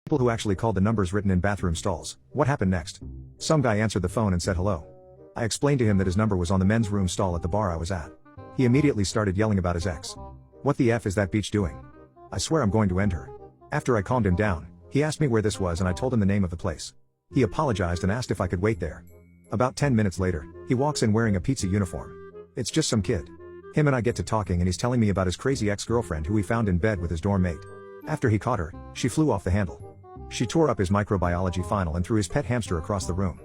People who actually called the numbers written in bathroom stalls. What happened next? Some guy answered the phone and said hello. I explained to him that his number was on the men's room stall at the bar I was at. He immediately started yelling about his ex. What the F is that bitch doing? I swear I'm going to end her. After I calmed him down, he asked me where this was and I told him the name of the place. He apologized and asked if I could wait there. About 10 minutes later, he walks in wearing a pizza uniform. It's just some kid. Him and I get to talking and he's telling me about his crazy ex-girlfriend who he found in bed with his dorm mate. After he caught her, she flew off the handle. She tore up his microbiology final and threw his pet hamster across the room.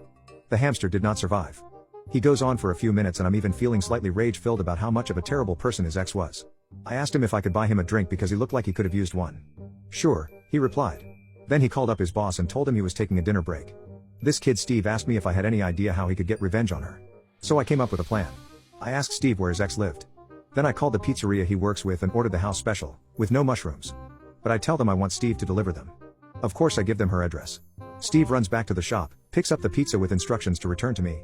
The hamster did not survive. He goes on for a few minutes and I'm even feeling slightly rage-filled about how much of a terrible person his ex was. I asked him if I could buy him a drink because he looked like he could have used one. Sure, he replied. Then he called up his boss and told him he was taking a dinner break. This kid Steve asked me if I had any idea how he could get revenge on her. So I came up with a plan. I asked Steve where his ex lived. Then I called the pizzeria he works with and ordered the house special, with no mushrooms. But I tell them I want Steve to deliver them. Of course I give them her address. Steve runs back to the shop, picks up the pizza with instructions to return to me.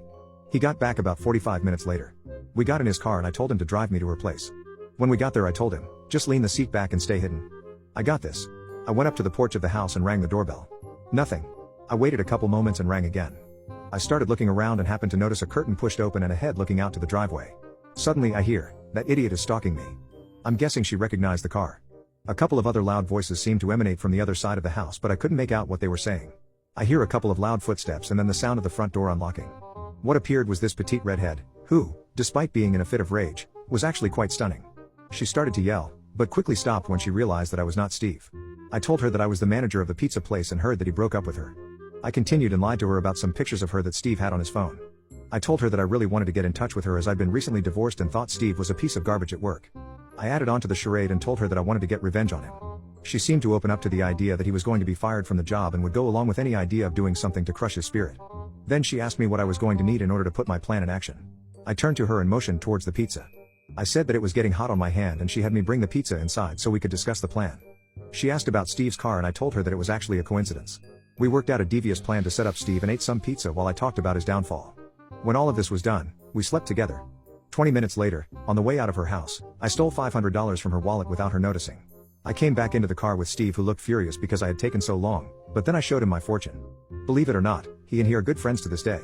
He got back about 45 minutes later. We got in his car and I told him to drive me to her place. When we got there I told him, just lean the seat back and stay hidden. I got this. I went up to the porch of the house and rang the doorbell. Nothing. I waited a couple moments and rang again. I started looking around and happened to notice a curtain pushed open and a head looking out to the driveway. Suddenly I hear, that idiot is stalking me. I'm guessing she recognized the car. A couple of other loud voices seemed to emanate from the other side of the house but I couldn't make out what they were saying. I hear a couple of loud footsteps and then the sound of the front door unlocking. What appeared was this petite redhead, who, despite being in a fit of rage, was actually quite stunning. She started to yell, but quickly stopped when she realized that I was not Steve. I told her that I was the manager of the pizza place and heard that he broke up with her. I continued and lied to her about some pictures of her that Steve had on his phone. I told her that I really wanted to get in touch with her as I'd been recently divorced and thought Steve was a piece of garbage at work. I added on to the charade and told her that I wanted to get revenge on him. She seemed to open up to the idea that he was going to be fired from the job and would go along with any idea of doing something to crush his spirit. Then she asked me what I was going to need in order to put my plan in action. I turned to her and motioned towards the pizza. I said that it was getting hot on my hand and she had me bring the pizza inside so we could discuss the plan. She asked about Steve's car and I told her that it was actually a coincidence. We worked out a devious plan to set up Steve and ate some pizza while I talked about his downfall. When all of this was done, we slept together. 20 minutes later, on the way out of her house, I stole $500 from her wallet without her noticing. I came back into the car with Steve who looked furious because I had taken so long, but then I showed him my fortune. Believe it or not, he and he are good friends to this day.